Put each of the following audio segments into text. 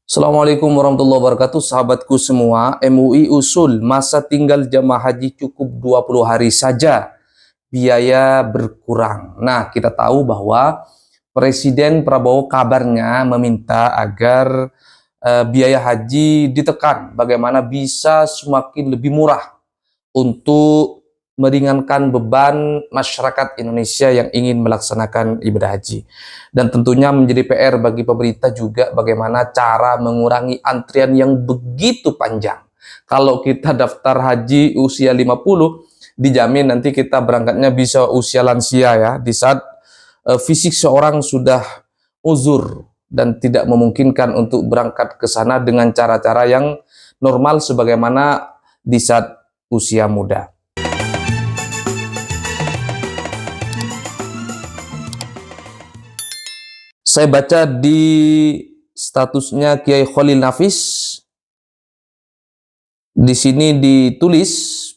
Assalamualaikum warahmatullahi wabarakatuh, sahabatku semua. MUI usul masa tinggal jemaah haji cukup 20 hari saja, biaya berkurang. Nah, kita tahu bahwa Presiden Prabowo kabarnya meminta agar biaya haji ditekan, bagaimana bisa semakin lebih murah untuk meringankan beban masyarakat Indonesia yang ingin melaksanakan ibadah haji. Dan tentunya menjadi PR bagi pemerintah juga bagaimana cara mengurangi antrian yang begitu panjang. Kalau kita daftar haji usia 50, dijamin nanti kita berangkatnya bisa usia lansia ya, di saat fisik seorang sudah uzur dan tidak memungkinkan untuk berangkat ke sana dengan cara-cara yang normal sebagaimana di saat usia muda. Saya baca di statusnya Kiai Khalil Nafis, di sini ditulis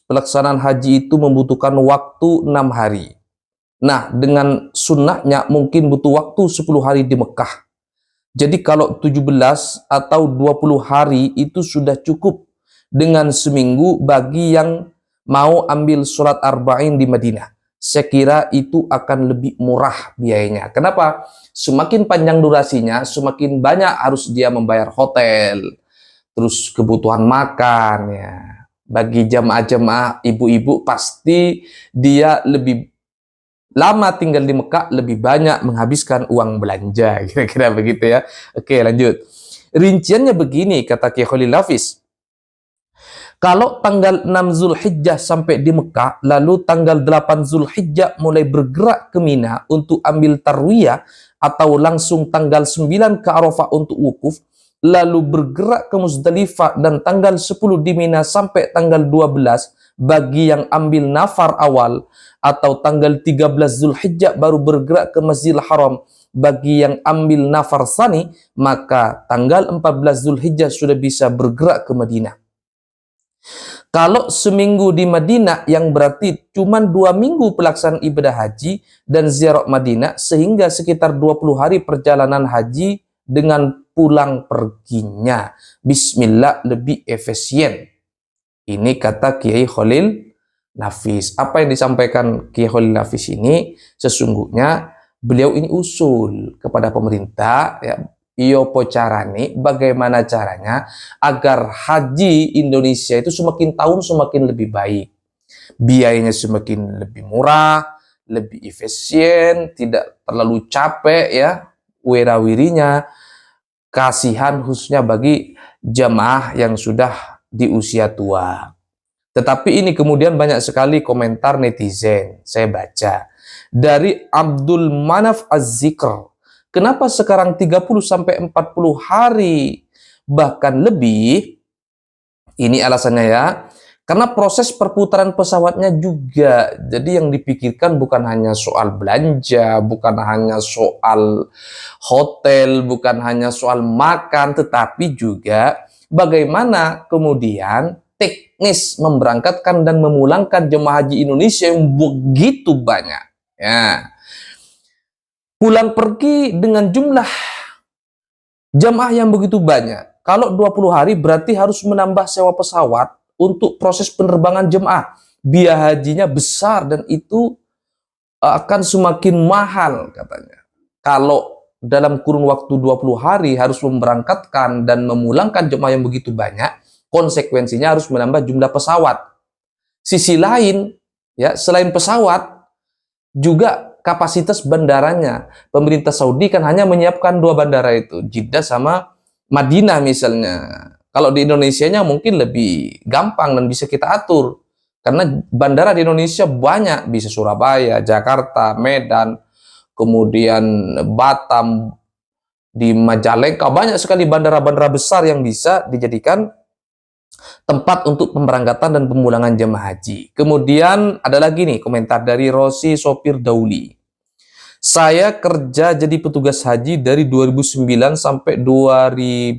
pelaksanaan haji itu membutuhkan waktu 6 hari. Nah, dengan sunnahnya mungkin butuh waktu 10 hari di Mekah. Jadi kalau 17 atau 20 hari itu sudah cukup dengan seminggu bagi yang mau ambil sholat arba'in di Madinah. Saya kira itu akan lebih murah biayanya. Kenapa? Semakin panjang durasinya, semakin banyak harus dia membayar hotel, terus kebutuhan makan ya. Bagi jamaah-jamaah ibu-ibu pasti dia lebih lama tinggal di Mekah, lebih banyak menghabiskan uang belanja, kira-kira begitu ya. Oke, lanjut. Rinciannya begini, kata Kiai Khalil Hafiz. Kalau tanggal 6 Zulhijjah sampai di Mekah, lalu tanggal 8 Zulhijjah mulai bergerak ke Mina untuk ambil tarwiyah, atau langsung tanggal 9 ke Arafah untuk wukuf, lalu bergerak ke Muzdalifah dan tanggal 10 di Mina sampai tanggal 12 bagi yang ambil nafar awal, atau tanggal 13 Zulhijjah baru bergerak ke Masjidil Haram bagi yang ambil nafar sani, maka tanggal 14 Zulhijjah sudah bisa bergerak ke Madinah. Kalau seminggu di Madinah yang berarti cuma 2 minggu pelaksanaan ibadah haji dan ziarah Madinah, sehingga sekitar 20 hari perjalanan haji dengan pulang perginya. Bismillah, lebih efisien. Ini kata Kiai Khalil Nafis. Apa yang disampaikan Kiai Khalil Nafis ini sesungguhnya beliau ini usul kepada pemerintah ya, carane, bagaimana caranya agar haji Indonesia itu semakin tahun semakin lebih baik, biayanya semakin lebih murah, lebih efisien, tidak terlalu capek ya wirawirinya. Kasihan khususnya bagi jamaah yang sudah di usia tua. Tetapi ini kemudian banyak sekali komentar netizen saya baca dari Abdul Manaf Az-Zikr. Kenapa sekarang 30 sampai 40 hari bahkan lebih? Ini alasannya ya. Karena proses perputaran pesawatnya juga. Jadi yang dipikirkan bukan hanya soal belanja, bukan hanya soal hotel, bukan hanya soal makan, tetapi juga bagaimana kemudian teknis memberangkatkan dan memulangkan jemaah haji Indonesia yang begitu banyak. Ya. Pulang pergi dengan jumlah jemaah yang begitu banyak. Kalau 20 hari berarti harus menambah sewa pesawat untuk proses penerbangan jemaah. Biaya hajinya besar dan itu akan semakin mahal katanya. Kalau dalam kurun waktu 20 hari harus memberangkatkan dan memulangkan jemaah yang begitu banyak, konsekuensinya harus menambah jumlah pesawat. Sisi lain, ya selain pesawat, juga kapasitas bandaranya. Pemerintah Saudi kan hanya menyiapkan 2 bandara itu, Jeddah sama Madinah misalnya. Kalau di Indonesianya mungkin lebih gampang dan bisa kita atur. Karena bandara di Indonesia banyak, bisa Surabaya, Jakarta, Medan, kemudian Batam, di Majalengka, banyak sekali bandara-bandara besar yang bisa dijadikan tempat untuk pemberangkatan dan pemulangan jemaah haji. Kemudian ada lagi nih komentar dari Rosi Sopir Dauli. Saya kerja jadi petugas haji dari 2009 sampai 2022.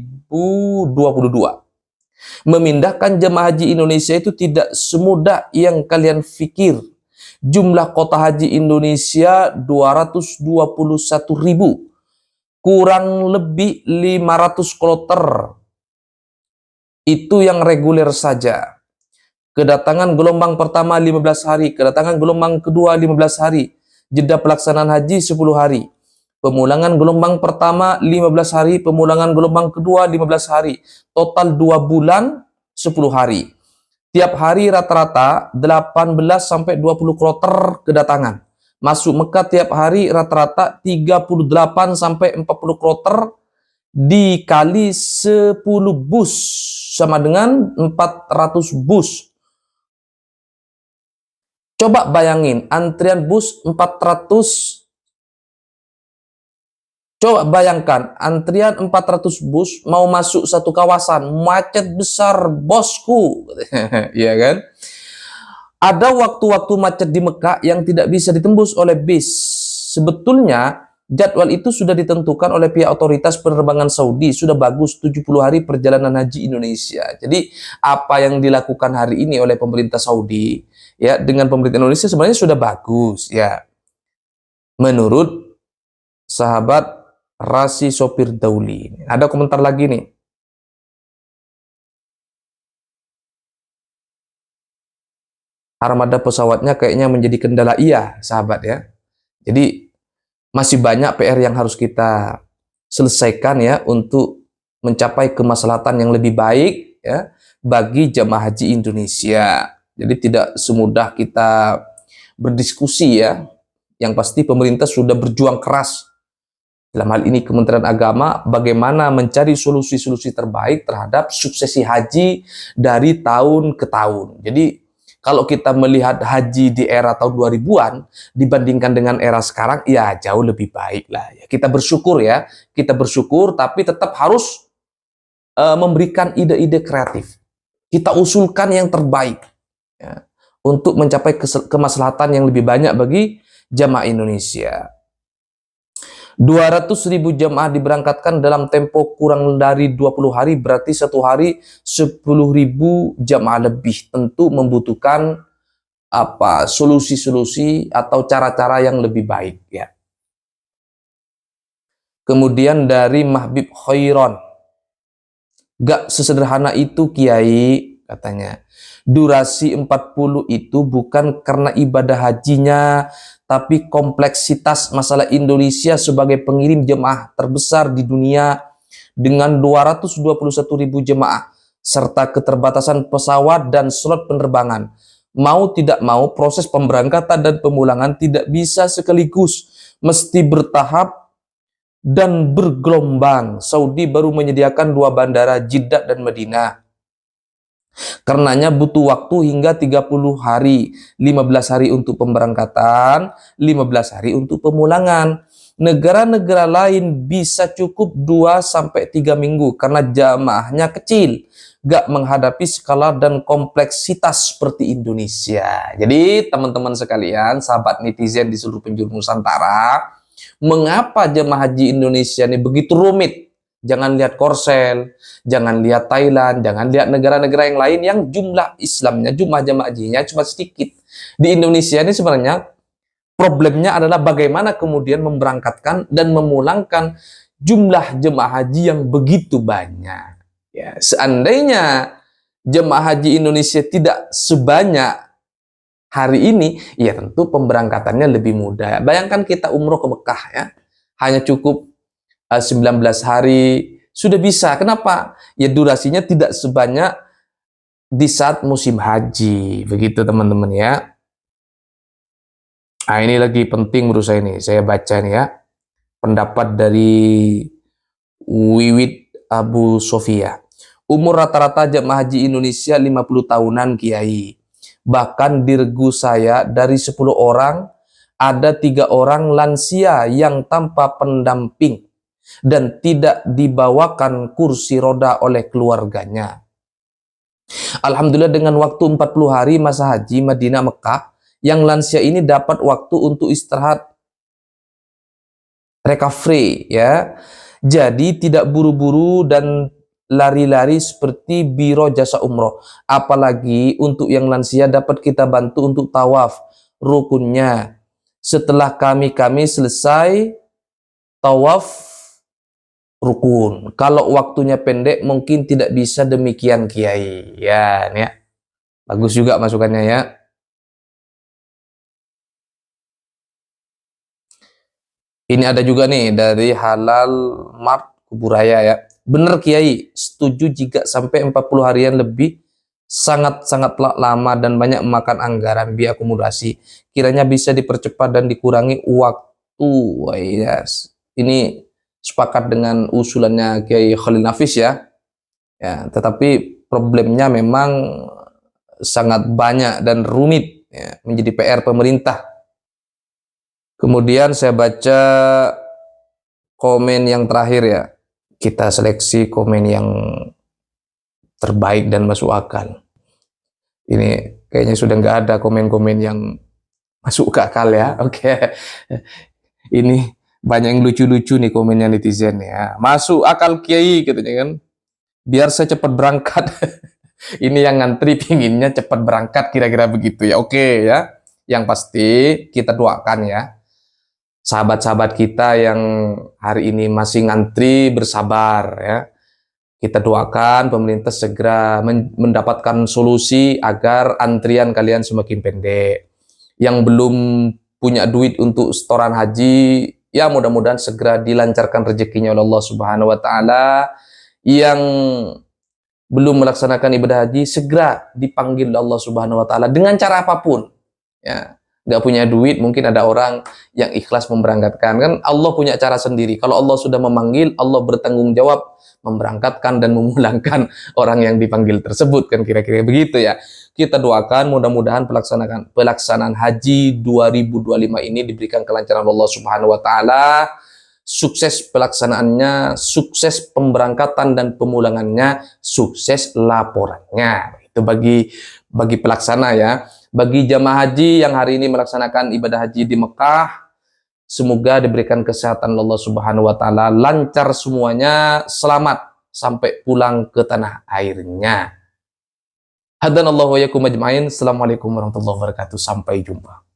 Memindahkan jemaah haji Indonesia itu tidak semudah yang kalian pikir. Jumlah kota haji Indonesia 221.000. kurang lebih 500 kloter. Itu yang reguler saja. Kedatangan gelombang pertama 15 hari, kedatangan gelombang kedua 15 hari, jeda pelaksanaan haji 10 hari. Pemulangan gelombang pertama 15 hari, pemulangan gelombang kedua 15 hari. Total 2 bulan 10 hari. Tiap hari rata-rata 18 sampai 20 kloter kedatangan. Masuk Mekah tiap hari rata-rata 38 sampai 40 kloter dikali 10 bus sama dengan 400 bus. Coba bayangin, antrian bus 400. Coba bayangkan, antrian 400 bus mau masuk satu kawasan, macet besar, bosku. Iya kan? Ada waktu-waktu macet di Mekah yang tidak bisa ditembus oleh bis. Sebetulnya, jadwal itu sudah ditentukan oleh pihak otoritas penerbangan Saudi. Sudah bagus 70 hari perjalanan haji Indonesia. Jadi, apa yang dilakukan hari ini oleh pemerintah Saudi, ya, dengan pemerintah Indonesia sebenarnya sudah bagus, ya. Menurut sahabat Rasi Sopir Dauli. Ada komentar lagi nih. Armada pesawatnya kayaknya menjadi kendala. Iya, sahabat ya. Jadi masih banyak PR yang harus kita selesaikan ya untuk mencapai kemaslahatan yang lebih baik ya bagi jamaah haji Indonesia. Jadi tidak semudah kita berdiskusi ya. Yang pasti pemerintah sudah berjuang keras. Dalam hal ini Kementerian Agama bagaimana mencari solusi-solusi terbaik terhadap suksesi haji dari tahun ke tahun. Jadi kalau kita melihat haji di era tahun 2000-an dibandingkan dengan era sekarang, ya jauh lebih baik lah. Kita bersyukur ya, kita bersyukur tapi tetap harus memberikan ide-ide kreatif. Kita usulkan yang terbaik ya, untuk mencapai kemaslahatan yang lebih banyak bagi jamaah Indonesia. 200.000 jamaah diberangkatkan dalam tempo kurang dari 20 hari, berarti satu hari 10.000 jamaah lebih. Tentu membutuhkan solusi-solusi atau cara-cara yang lebih baik ya. Kemudian dari Mahbib Khairon, gak sesederhana itu Kiai, katanya. Durasi 40 itu bukan karena ibadah hajinya, tapi kompleksitas masalah Indonesia sebagai pengirim jemaah terbesar di dunia dengan 221.000 jemaah, serta keterbatasan pesawat dan slot penerbangan. Mau tidak mau, proses pemberangkatan dan pemulangan tidak bisa sekaligus, mesti bertahap dan bergelombang. Saudi baru menyediakan 2 bandara, Jeddah dan Madinah. Karenanya butuh waktu hingga 30 hari, 15 hari untuk pemberangkatan, 15 hari untuk pemulangan. Negara-negara lain bisa cukup 2-3 minggu karena jamaahnya kecil, gak menghadapi skala dan kompleksitas seperti Indonesia. Jadi teman-teman sekalian, sahabat netizen di seluruh penjuru Nusantara, mengapa jemaah haji Indonesia ini begitu rumit? Jangan lihat Korsel, jangan lihat Thailand, jangan lihat negara-negara yang lain yang jumlah Islamnya, jumlah jemaah hajinya cuma sedikit. Di Indonesia ini sebenarnya problemnya adalah bagaimana kemudian memberangkatkan dan memulangkan jumlah jemaah haji yang begitu banyak. Ya, seandainya jemaah haji Indonesia tidak sebanyak hari ini, ya tentu pemberangkatannya lebih mudah. Bayangkan kita umroh ke Mekah ya, hanya cukup 19 hari sudah bisa. Kenapa? Ya durasinya tidak sebanyak di saat musim haji. Begitu teman-teman ya. Nah ini lagi penting menurut saya nih. Saya baca nih ya. Pendapat dari Wiwit Abu Sofia. Umur rata-rata jemaah haji Indonesia 50 tahunan Kiai. Bahkan di regu saya dari 10 orang ada 3 orang lansia yang tanpa pendamping dan tidak dibawakan kursi roda oleh keluarganya. Alhamdulillah dengan waktu 40 hari masa haji Madinah Mekah, yang lansia ini dapat waktu untuk istirahat recovery ya. Jadi tidak buru-buru dan lari-lari seperti biro jasa umroh. Apalagi untuk yang lansia dapat kita bantu untuk tawaf rukunnya. Setelah kami selesai tawaf rukun. Kalau waktunya pendek mungkin tidak bisa demikian Kiai. Ya, ini ya. Bagus juga masukannya ya. Ini ada juga nih dari Halal Mart Kuburaya ya. Bener Kiai, setuju jika sampai 40 harian lebih sangat-sangat lama dan banyak memakan anggaran biaya akomodasi. Kiranya bisa dipercepat dan dikurangi waktu. Wah, yes. Ini sepakat dengan usulannya Kiai Khalil Nafis ya. Ya, tetapi problemnya memang sangat banyak dan rumit ya, menjadi PR pemerintah. Kemudian saya baca komen yang terakhir ya. Kita seleksi komen yang terbaik dan masuk akal. Ini kayaknya sudah nggak ada komen-komen yang masuk ke akal ya. Oke. Ini banyak yang lucu-lucu nih komennya netizen ya. Masuk akal Kiai katanya kan. Biar saya cepat berangkat. Ini yang ngantri pinginnya cepat berangkat kira-kira begitu ya. Oke ya. Yang pasti kita doakan ya. Sahabat-sahabat kita yang hari ini masih ngantri bersabar ya. Kita doakan pemerintah segera mendapatkan solusi agar antrian kalian semakin pendek. Yang belum punya duit untuk setoran haji, ya mudah-mudahan segera dilancarkan rezekinya oleh Allah Subhanahu wa taala. Yang belum melaksanakan ibadah haji, segera dipanggil Allah Subhanahu wa taala dengan cara apapun. Ya, nggak punya duit, mungkin ada orang yang ikhlas memberangkatkan. Kan Allah punya cara sendiri. Kalau Allah sudah memanggil, Allah bertanggung jawab memberangkatkan dan memulangkan orang yang dipanggil tersebut, kan kira-kira begitu ya. Kita doakan mudah-mudahan pelaksanaan haji 2025 ini diberikan kelancaran Allah Subhanahu wa taala. Sukses pelaksanaannya, sukses pemberangkatan dan pemulangannya, sukses laporannya. Itu bagi pelaksana ya. Bagi jamaah haji yang hari ini melaksanakan ibadah haji di Mekah, semoga diberikan kesehatan Allah Subhanahu wa taala, lancar semuanya, selamat sampai pulang ke tanah airnya. Hadanallahu wa yakum ajmain. Assalamualaikum warahmatullahi wabarakatuh. Sampai jumpa.